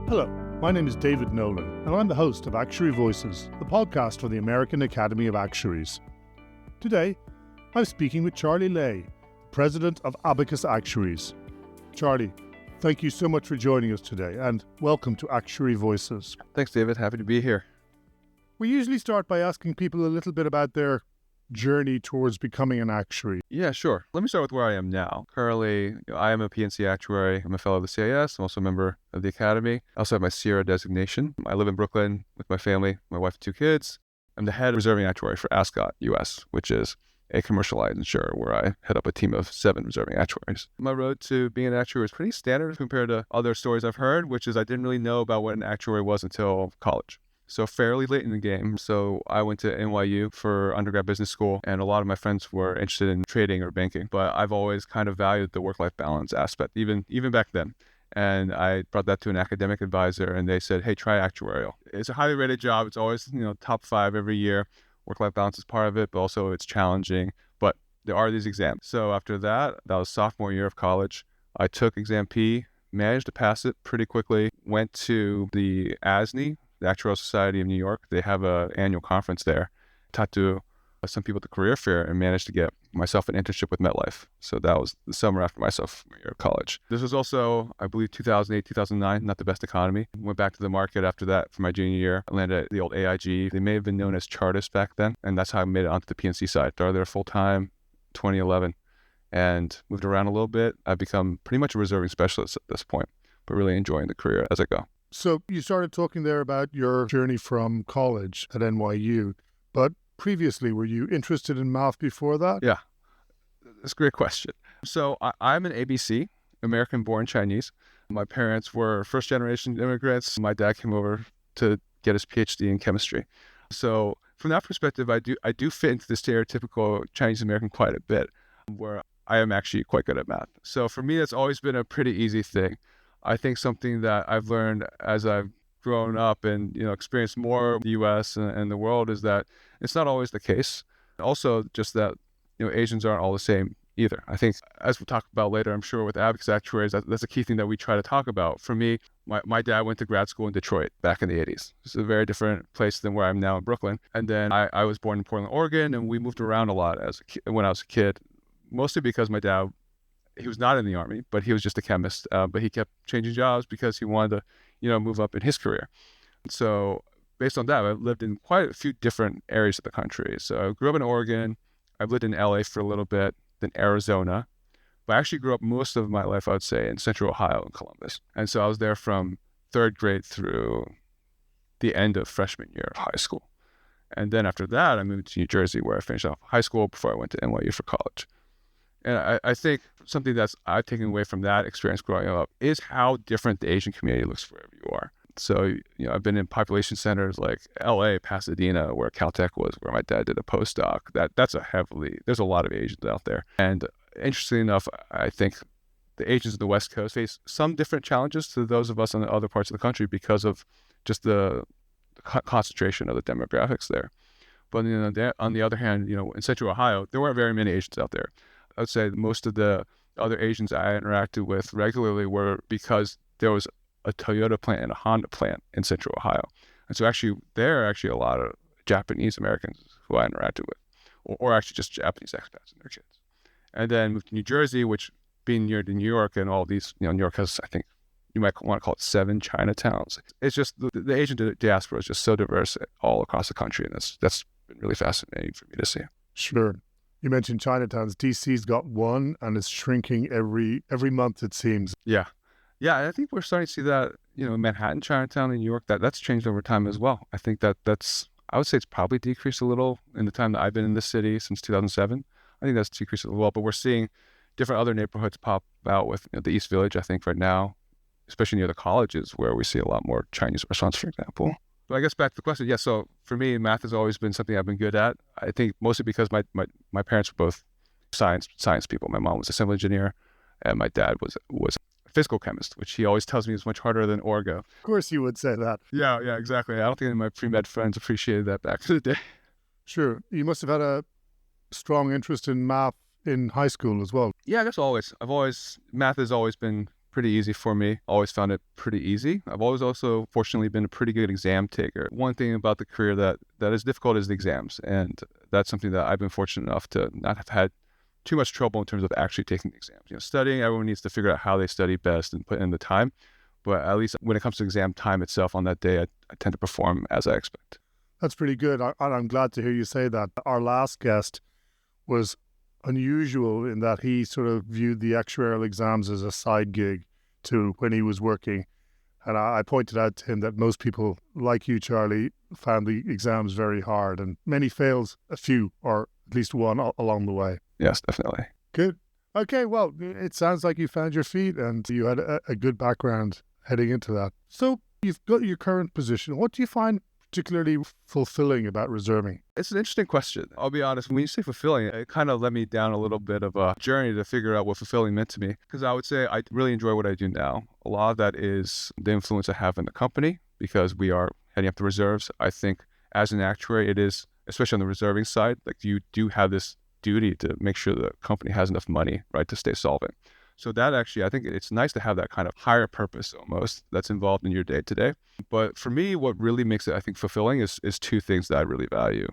Hello, my name is David Nolan, and I'm the host of Actuary Voices, the podcast for the American Academy of Actuaries. Today, I'm speaking with Charlie Lay, President of Abacus Actuaries. Charlie, thank you so much for joining us today, and welcome to Actuary Voices. Thanks, David. Happy to be here. We usually start by asking people a little bit about their journey towards becoming an actuary. Yeah, sure. Let me start with where I am now. Currently, I am a PNC actuary. I'm a fellow of the CIS. I'm also a member of the Academy. I also have my Sierra designation. I live in Brooklyn with my family, my wife and 2 kids. I'm the head reserving actuary for Ascot US, which is a commercial lines insurer where I head up a team of 7 reserving actuaries. My road to being an actuary is pretty standard compared to other stories I've heard, which is I didn't really know about what an actuary was until college. So fairly late in the game. So I went to NYU for undergrad business school, and a lot of my friends were interested in trading or banking. But I've always kind of valued the work-life balance aspect, even back then. And I brought that to an academic advisor, and they said, hey, try actuarial. It's a highly rated job. It's always, top 5 every year. Work-life balance is part of it, but also it's challenging. But there are these exams. So after that was sophomore year of college. I took exam P, managed to pass it pretty quickly, went to the ASNE, the Actuarial Society of New York. They have an annual conference there. Talked to some people at the career fair and managed to get myself an internship with MetLife. So that was the summer after my sophomore year of college. This was also, I believe, 2008, 2009, not the best economy. Went back to the market after that for my junior year. I landed at the old AIG. They may have been known as Chartis back then. And that's how I made it onto the PNC side. Started there full-time 2011 and moved around a little bit. I've become pretty much a reserving specialist at this point, but really enjoying the career as I go. So you started talking there about your journey from college at NYU, but previously, were you interested in math before that? Yeah, that's a great question. So I'm an ABC, American-born Chinese. My parents were first-generation immigrants. My dad came over to get his PhD in chemistry. So from that perspective, I do fit into the stereotypical Chinese American quite a bit, where I am actually quite good at math. So for me, that's always been a pretty easy thing. I think something that I've learned as I've grown up and experienced more of the U.S. and the world is that it's not always the case. Also, just that Asians aren't all the same either. I think, as we'll talk about later, I'm sure with Abacus Actuaries, that's a key thing that we try to talk about. For me, my dad went to grad school in Detroit back in the 80s. It's a very different place than where I'm now in Brooklyn. And then I was born in Portland, Oregon, and we moved around a lot when I was a kid, mostly because my dad, he was not in the Army, but he was just a chemist. But he kept changing jobs because he wanted to, move up in his career. So based on that, I've lived in quite a few different areas of the country. So I grew up in Oregon. I've lived in LA for a little bit, then Arizona. But I actually grew up most of my life, I would say, in Central Ohio and Columbus. And so I was there from 3rd grade through the end of freshman year of high school. And then after that, I moved to New Jersey, where I finished off high school before I went to NYU for college. And I think something I've taken away from that experience growing up is how different the Asian community looks wherever you are. So, I've been in population centers like LA, Pasadena, where Caltech was, where my dad did a postdoc. There's a lot of Asians out there. And interestingly enough, I think the Asians of the West Coast face some different challenges to those of us in the other parts of the country because of just the concentration of the demographics there. But on the other hand, in Central Ohio, there weren't very many Asians out there. I would say most of the other Asians I interacted with regularly were because there was a Toyota plant and a Honda plant in Central Ohio. And so there are actually a lot of Japanese Americans who I interacted with, or actually just Japanese expats and their kids. And then moved to New Jersey, which being near to New York and all these, New York has, I think, you might want to call it 7 Chinatowns. It's just the Asian diaspora is just so diverse all across the country. And that's been really fascinating for me to see. Sure. You mentioned Chinatowns. DC's got one and it's shrinking every month, it seems. Yeah. I think we're starting to see that, Manhattan, Chinatown in New York, that's changed over time as well. I think I would say it's probably decreased a little in the time that I've been in the city since 2007. I think that's decreased as well, but we're seeing different other neighborhoods pop out with the East Village, I think right now, especially near the colleges where we see a lot more Chinese restaurants, for example. But I guess back to the question, yeah, so for me, math has always been something I've been good at. I think mostly because my parents were both science people. My mom was a civil engineer and my dad was a physical chemist, which he always tells me is much harder than orgo. Of course you would say that. Yeah, exactly. I don't think any of my pre-med friends appreciated that back in the day. Sure. You must have had a strong interest in math in high school as well. Yeah, I guess math has always been pretty easy for me. Always found it pretty easy. I've always also, fortunately, been a pretty good exam taker. One thing about the career that is difficult is the exams. And that's something that I've been fortunate enough to not have had too much trouble in terms of actually taking the exams. Studying, everyone needs to figure out how they study best and put in the time. But at least when it comes to exam time itself on that day, I tend to perform as I expect. That's pretty good. I'm glad to hear you say that. Our last guest was unusual in that he sort of viewed the actuarial exams as a side gig to when he was working. And I pointed out to him that most people, like you, Charlie, found the exams very hard, and many failed a few or at least one along the way. Yes, definitely. Good. Okay, well, it sounds like you found your feet and you had a good background heading into that. So you've got your current position. What do you find particularly fulfilling about reserving? It's an interesting question. I'll be honest, when you say fulfilling, it kind of led me down a little bit of a journey to figure out what fulfilling meant to me. Because I would say I really enjoy what I do now. A lot of that is the influence I have in the company because we are heading up the reserves. I think as an actuary, it is, especially on the reserving side, like you do have this duty to make sure the company has enough money, right, to stay solvent. So that actually, I think it's nice to have that kind of higher purpose almost that's involved in your day to day. But for me, what really makes it, I think, fulfilling is two things that I really value.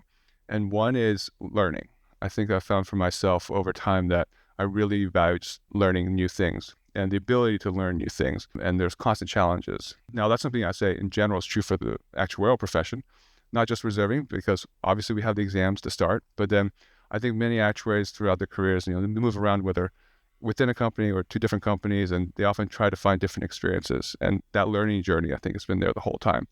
And one is learning. I think I found for myself over time that I really value just learning new things and the ability to learn new things. And there's constant challenges. Now, that's something I say in general is true for the actuarial profession, not just reserving, because obviously we have the exams to start, but then I think many actuaries throughout their careers, they move around whether within a company or two different companies, and they often try to find different experiences. And that learning journey, I think, has been there the whole time.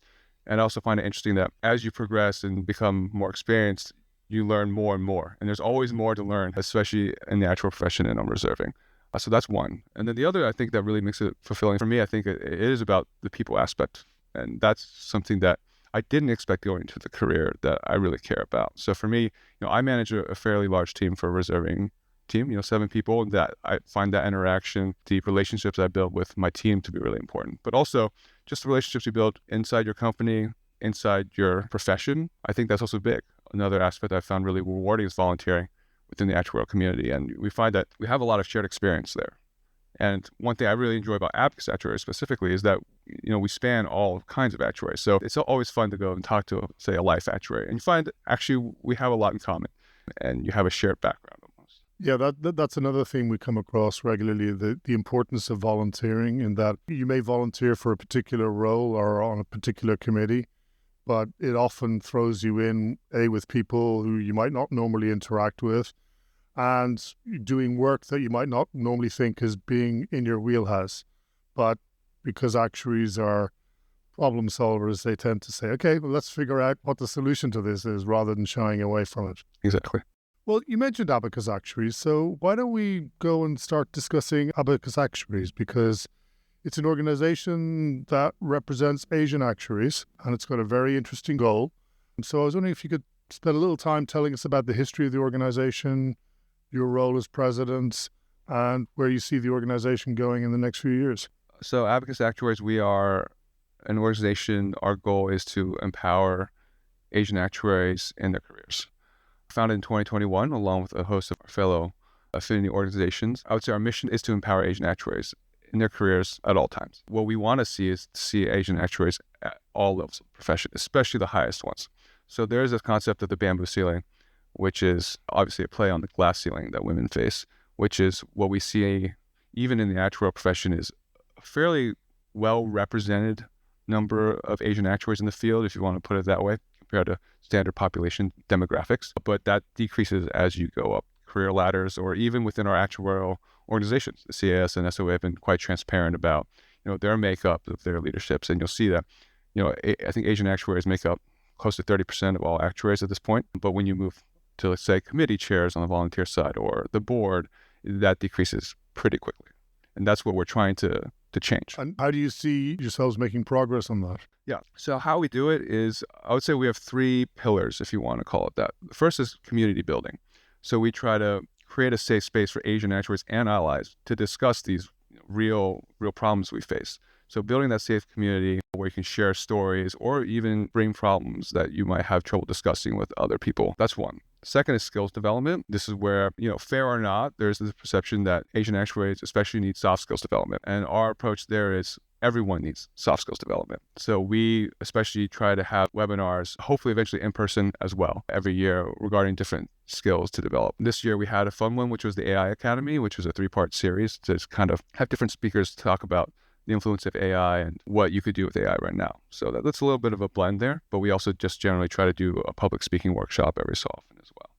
And I also find it interesting that as you progress and become more experienced, you learn more and more. And there's always more to learn, especially in the actual profession and on reserving. So that's one. And then the other, I think, that really makes it fulfilling for me, I think it is about the people aspect. And that's something that I didn't expect going into the career that I really care about. So for me, I manage a fairly large team for a reserving team, 7 people, that I find that interaction, the relationships I build with my team to be really important. But also just the relationships you build inside your company, inside your profession. I think that's also big. Another aspect I found really rewarding is volunteering within the actuarial community. And we find that we have a lot of shared experience there. And one thing I really enjoy about Abacus Actuaries specifically is that, we span all kinds of actuaries. So it's always fun to go and talk to, say, a life actuary. And you find actually we have a lot in common and you have a shared background almost. Yeah, that's another thing we come across regularly, the importance of volunteering, in that you may volunteer for a particular role or on a particular committee, but it often throws you in, with people who you might not normally interact with, and doing work that you might not normally think as being in your wheelhouse. But because actuaries are problem solvers, they tend to say, okay, well, let's figure out what the solution to this is rather than shying away from it. Exactly. Well, you mentioned Abacus Actuaries, so why don't we go and start discussing Abacus Actuaries, because it's an organization that represents Asian actuaries, and it's got a very interesting goal. And so I was wondering if you could spend a little time telling us about the history of the organization, your role as president, and where you see the organization going in the next few years. So Abacus Actuaries, we are an organization. Our goal is to empower Asian actuaries in their careers. Founded in 2021, along with a host of our fellow affinity organizations, I would say our mission is to empower Asian actuaries in their careers at all times. What we want to see is to see Asian actuaries at all levels of the profession, especially the highest ones. So there is this concept of the bamboo ceiling, which is obviously a play on the glass ceiling that women face, which is what we see even in the actuarial profession is a fairly well-represented number of Asian actuaries in the field, if you want to put it that way, compared to standard population demographics. But that decreases as you go up career ladders, or even within our actuarial organizations. The CAS and SOA have been quite transparent about, their makeup of their leaderships. And you'll see that, I think Asian actuaries make up close to 30% of all actuaries at this point. But when you move to, let's say, committee chairs on the volunteer side or the board, that decreases pretty quickly. And that's what we're trying to change. And how do you see yourselves making progress on that? Yeah. So how we do it is, I would say we have 3 pillars, if you want to call it that. The first is community building. So we try to create a safe space for Asian actuaries and allies to discuss these real problems we face. So building that safe community where you can share stories or even bring problems that you might have trouble discussing with other people. That's one. Second is skills development. This is where, fair or not, there's this perception that Asian actuaries especially need soft skills development. And our approach there is everyone needs soft skills development. So we especially try to have webinars, hopefully eventually in person as well, every year regarding different skills to develop. This year we had a fun one, which was the AI Academy, which was a 3-part series to kind of have different speakers talk about the influence of AI and what you could do with AI right now. So that's a little bit of a blend there, but we also just generally try to do a public speaking workshop every so often as well.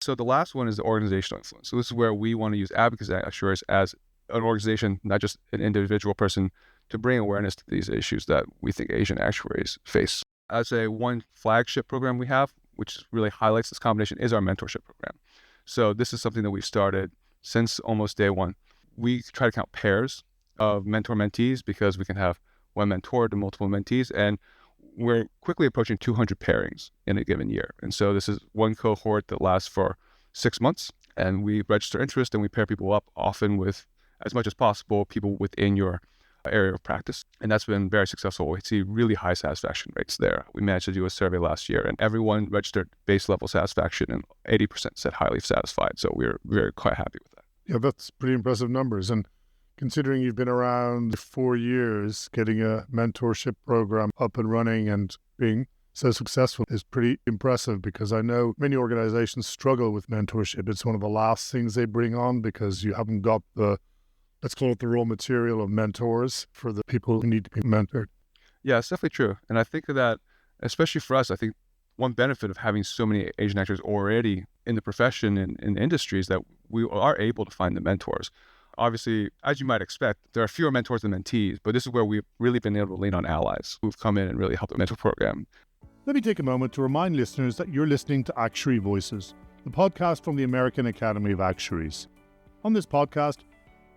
So the last one is the organizational influence. So this is where we want to use Abacus Actuaries as an organization, not just an individual person, to bring awareness to these issues that we think Asian actuaries face. I'd say one flagship program we have, which really highlights this combination, is our mentorship program. So this is something that we've started since almost day one. We try to count pairs of mentor-mentees because we can have one mentor to multiple mentees, and we're quickly approaching 200 pairings in a given year. And so this is one cohort that lasts for 6 months, and we register interest and we pair people up, often with, as much as possible, people within your area of practice. And that's been very successful. We see really high satisfaction rates there. We managed to do a survey last year and everyone registered base level satisfaction and 80% said highly satisfied. So we're quite happy with that. Yeah, that's pretty impressive numbers. And considering you've been around 4 years, getting a mentorship program up and running and being so successful is pretty impressive, because I know many organizations struggle with mentorship. It's one of the last things they bring on because you haven't got the, let's call it, the raw material of mentors for the people who need to be mentored. Yeah, it's definitely true. And I think that, especially for us, I think one benefit of having so many Asian actors already in the profession and in the industry is that we are able to find the mentors. Obviously, as you might expect, there are fewer mentors than mentees, but this is where we've really been able to lean on allies who've come in and really helped the mentor program. Let me take a moment to remind listeners that you're listening to Actuary Voices, the podcast from the American Academy of Actuaries. On this podcast,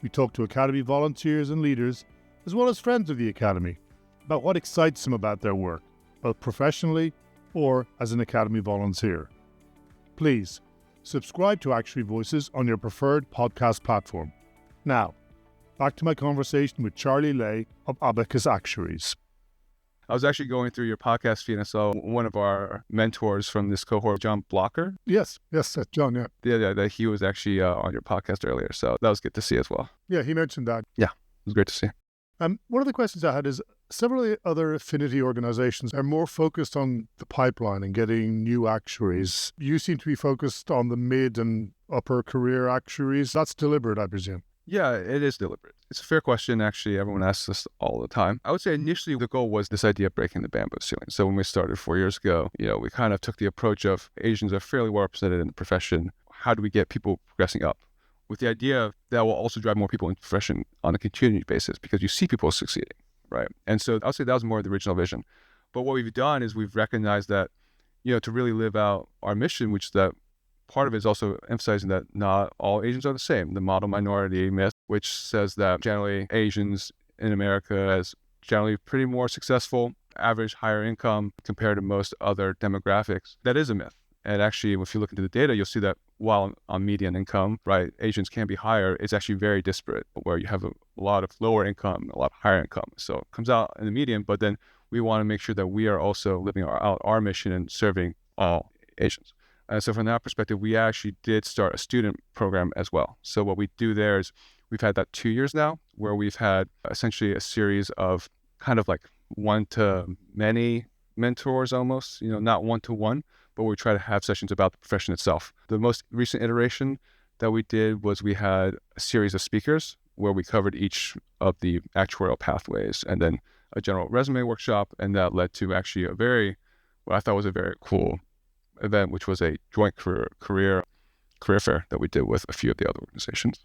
we talk to Academy volunteers and leaders, as well as friends of the Academy, about what excites them about their work, both professionally or as an Academy volunteer. Please subscribe to Actuary Voices on your preferred podcast platform. Now, back to my conversation with Charlie Lay of Abacus Actuaries. I was actually going through your podcast feed and I saw one of our mentors from this cohort, John Blocker. Yes, that's John, yeah. Yeah, that he was actually on your podcast earlier. So that was good to see as well. Yeah, he mentioned that. Yeah, it was great to see. One of the questions I had is, several other affinity organizations are more focused on the pipeline and getting new actuaries. You seem to be focused on the mid and upper career actuaries. That's deliberate, I presume. Yeah, it is deliberate. It's a fair question. Actually, everyone asks this all the time. I would say initially the goal was this idea of breaking the bamboo ceiling. So when we started 4 years ago, we kind of took the approach of Asians are fairly well represented in the profession. How do we get people progressing up? With the idea that will also drive more people into the profession on a continued basis because you see people succeeding, right? And so I would say that was more the original vision. But what we've done is we've recognized that, to really live out our mission, which is that part of it is also emphasizing that not all Asians are the same. The model minority myth, which says that generally Asians in America is generally pretty more successful, average higher income compared to most other demographics. That is a myth. And actually, if you look into the data, you'll see that while on median income, right, Asians can be higher, it's actually very disparate, where you have a lot of lower income, a lot of higher income. So it comes out in the median, but then we want to make sure that we are also living out our mission and serving all Asians. And so from that perspective, we actually did start a student program as well. So what we do there is we've had that 2 years now, where we've had essentially a series of kind of like one-to-many mentors almost, not one-to-one, but we try to have sessions about the profession itself. The most recent iteration that we did was we had a series of speakers where we covered each of the actuarial pathways and then a general resume workshop. And that led to actually what I thought was a very cool event, which was a joint career fair that we did with a few of the other organizations.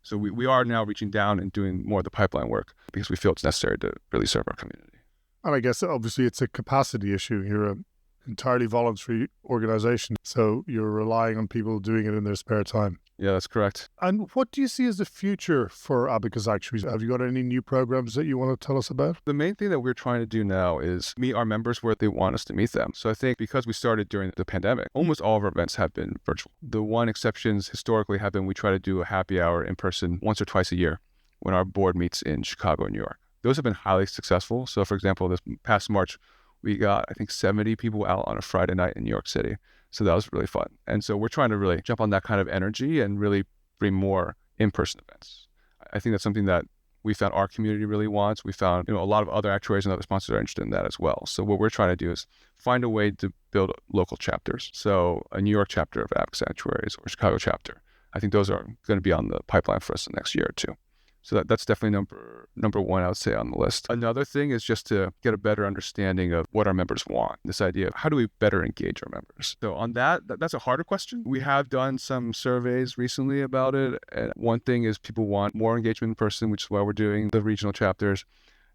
So we are now reaching down and doing more of the pipeline work because we feel it's necessary to really serve our community. And I guess obviously it's a capacity issue. You're an entirely voluntary organization, so you're relying on people doing it in their spare time. Yeah, that's correct. And what do you see as the future for Abacus Actuaries? Have you got any new programs that you want to tell us about? The main thing that we're trying to do now is meet our members where they want us to meet them. So I think because we started during the pandemic, almost all of our events have been virtual. The one exceptions historically have been we try to do a happy hour in person once or twice a year when our board meets in Chicago and New York. Those have been highly successful. So for example, this past March, We got, I think, 70 people out on a Friday night in New York City. So that was really fun. And so we're trying to really jump on that kind of energy and really bring more in-person events. I think that's something that we found our community really wants. We found, a lot of other actuaries and other sponsors are interested in that as well. So what we're trying to do is find a way to build local chapters. So a New York chapter of Abacus Actuaries or a Chicago chapter. I think those are going to be on the pipeline for us the next year or two. So that's definitely number one, I would say, on the list. Another thing is just to get a better understanding of what our members want. This idea of how do we better engage our members? So on that's a harder question. We have done some surveys recently about it. And one thing is people want more engagement in person, which is why we're doing the regional chapters.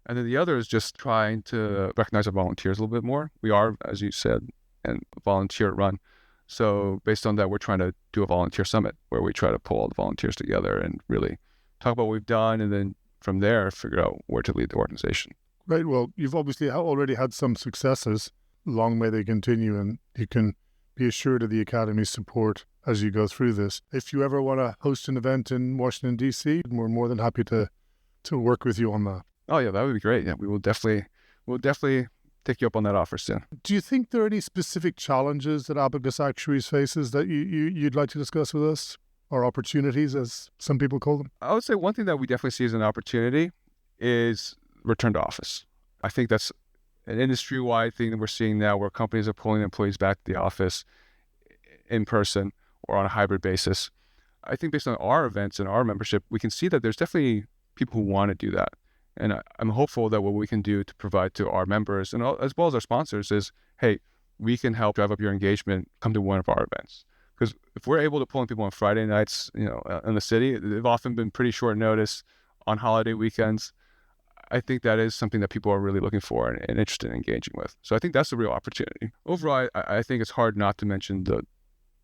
And then the other is just trying to recognize our volunteers a little bit more. We are, as you said, and volunteer run. So based on that, we're trying to do a volunteer summit where we try to pull all the volunteers together and really talk about what we've done, and then from there, figure out where to lead the organization. Right. Well, you've obviously already had some successes. Long may they continue, and you can be assured of the Academy's support as you go through this. If you ever want to host an event in Washington, D.C., we're more than happy to work with you on that. Oh, yeah, that would be great. Yeah, we'll definitely take you up on that offer soon. Do you think there are any specific challenges that Abacus Actuaries faces that you'd like to discuss with us? Or opportunities, as some people call them? I would say one thing that we definitely see as an opportunity is return to office. I think that's an industry-wide thing that we're seeing now where companies are pulling employees back to the office in person or on a hybrid basis. I think based on our events and our membership, we can see that there's definitely people who want to do that. And I'm hopeful that what we can do to provide to our members and as well as our sponsors is, hey, we can help drive up your engagement, come to one of our events. Because if we're able to pull in people on Friday nights, in the city, they've often been pretty short notice on holiday weekends. I think that is something that people are really looking for and interested in engaging with. So I think that's a real opportunity. Overall, I think it's hard not to mention the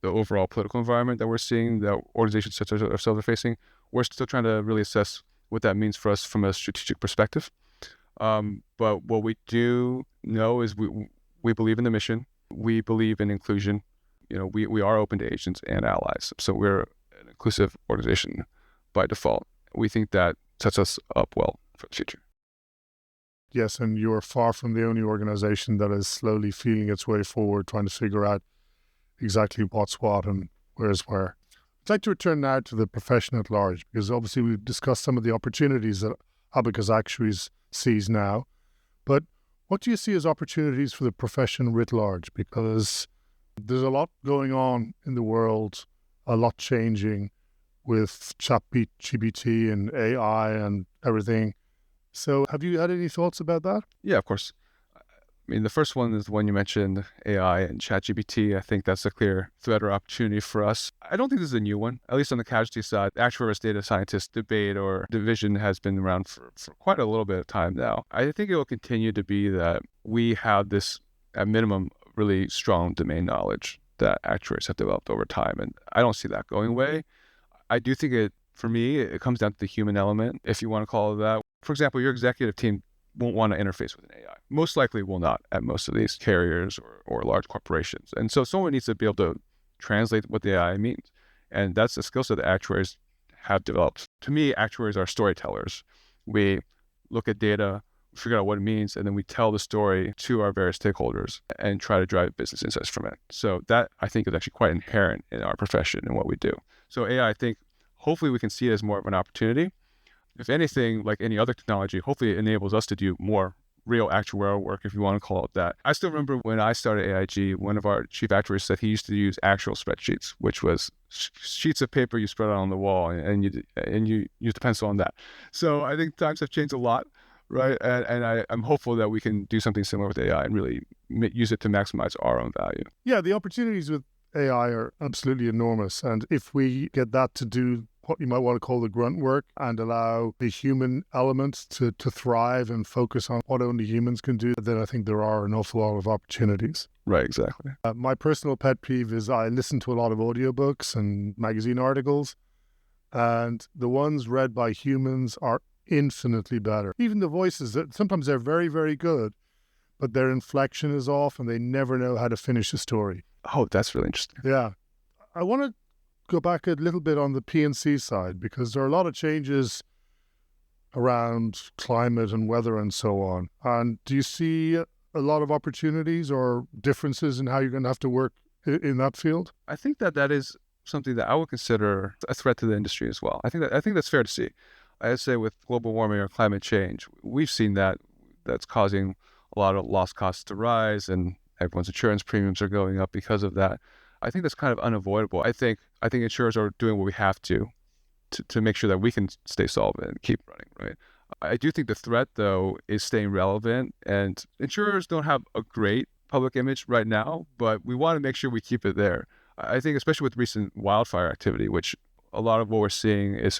overall political environment that we're seeing, that organizations such as ourselves are facing. We're still trying to really assess what that means for us from a strategic perspective. But what we do know is we believe in the mission. We believe in inclusion. We are open to agents and allies. So we're an inclusive organization by default. We think that sets us up well for the future. Yes, and you're far from the only organization that is slowly feeling its way forward, trying to figure out exactly what's what and where's where. I'd like to return now to the profession at large, because obviously we've discussed some of the opportunities that Abacus Actuaries sees now. But what do you see as opportunities for the profession writ large? Because there's a lot going on in the world, a lot changing with ChatGPT and AI and everything. So have you had any thoughts about that? Yeah, of course. I mean, the first one is the one you mentioned, AI and ChatGPT. I think that's a clear threat or opportunity for us. I don't think this is a new one, at least on the casualty side. The actuarial data scientist debate or division has been around for quite a little bit of time now. I think it will continue to be that we have this, at minimum, really strong domain knowledge that actuaries have developed over time. And I don't see that going away. I do think for me, it comes down to the human element, if you want to call it that. For example, your executive team won't want to interface with an AI. Most likely will not at most of these carriers or large corporations. And so someone needs to be able to translate what the AI means. And that's a skill set that actuaries have developed. To me, actuaries are storytellers. We look at data, figure out what it means, and then we tell the story to our various stakeholders and try to drive business insights from it. So that, I think, is actually quite inherent in our profession and what we do. So AI, I think, hopefully we can see it as more of an opportunity. If anything, like any other technology, hopefully it enables us to do more real actuarial work, if you want to call it that. I still remember when I started AIG, one of our chief actuaries said he used to use actual spreadsheets, which was sheets of paper you spread out on the wall and you use the pencil on that. So I think times have changed a lot, right? And I'm hopeful that we can do something similar with AI and really use it to maximize our own value. Yeah, the opportunities with AI are absolutely enormous. And if we get that to do what you might want to call the grunt work and allow the human element to thrive and focus on what only humans can do, then I think there are an awful lot of opportunities. Right, exactly. My personal pet peeve is I listen to a lot of audiobooks and magazine articles, and the ones read by humans are infinitely better. Even the voices, sometimes they're very, very good, but their inflection is off and they never know how to finish a story. Oh, that's really interesting. Yeah. I want to go back a little bit on the P&C side, because there are a lot of changes around climate and weather and so on. And do you see a lot of opportunities or differences in how you're going to have to work in that field? I think that is something that I would consider a threat to the industry as well. I think that's fair to see. I'd say with global warming or climate change, we've seen that's causing a lot of loss costs to rise, and everyone's insurance premiums are going up because of that. I think that's kind of unavoidable. I think insurers are doing what we have to make sure that we can stay solvent and keep running, right? I do think the threat, though, is staying relevant, and insurers don't have a great public image right now, but we want to make sure we keep it there. I think especially with recent wildfire activity, which a lot of what we're seeing is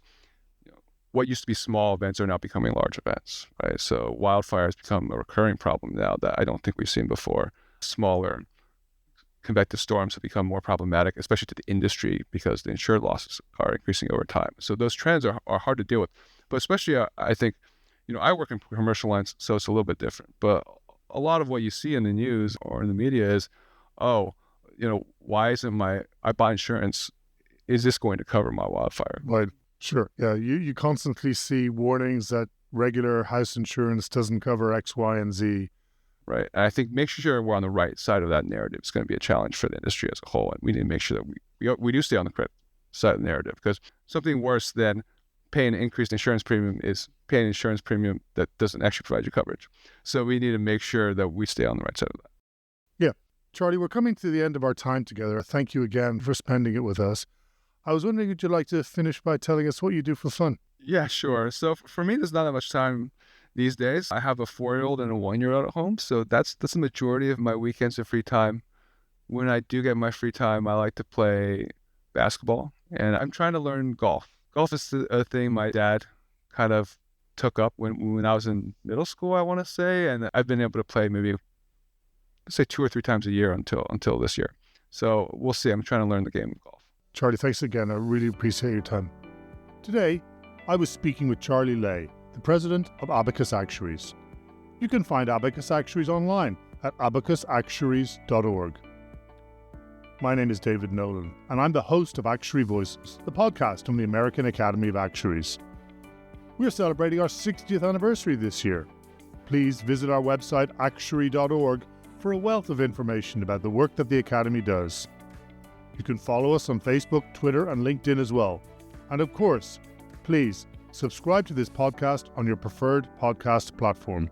what used to be small events are now becoming large events, right? So wildfires become a recurring problem now that I don't think we've seen before. Smaller convective storms have become more problematic, especially to the industry, because the insured losses are increasing over time. So those trends are hard to deal with. But especially, I think, I work in commercial lines, so it's a little bit different. But a lot of what you see in the news or in the media is, why isn't I buy insurance? Is this going to cover my wildfire? Right. Sure. Yeah. You constantly see warnings that regular house insurance doesn't cover X, Y, and Z. Right. And I think making sure we're on the right side of that narrative is going to be a challenge for the industry as a whole. And we need to make sure that we do stay on the correct side of the narrative, because something worse than paying an increased insurance premium is paying an insurance premium that doesn't actually provide you coverage. So we need to make sure that we stay on the right side of that. Yeah. Charlie, we're coming to the end of our time together. Thank you again for spending it with us. I was wondering, would you like to finish by telling us what you do for fun? Yeah, sure. So for me, there's not that much time these days. I have a 4-year-old and a 1-year-old at home, so that's the majority of my weekends and free time. When I do get my free time, I like to play basketball, and I'm trying to learn golf. Golf is a thing my dad kind of took up when I was in middle school, I want to say, and I've been able to play maybe, let's say, 2 or 3 times a year until this year. So we'll see. I'm trying to learn the game of golf. Charlie, thanks again. I really appreciate your time. Today, I was speaking with Charlie Lay, the president of Abacus Actuaries. You can find Abacus Actuaries online at abacusactuaries.org. My name is David Nolan, and I'm the host of Actuary Voices, the podcast from the American Academy of Actuaries. We're celebrating our 60th anniversary this year. Please visit our website, actuary.org, for a wealth of information about the work that the Academy does. You can follow us on Facebook, Twitter, and LinkedIn as well. And of course, please subscribe to this podcast on your preferred podcast platform.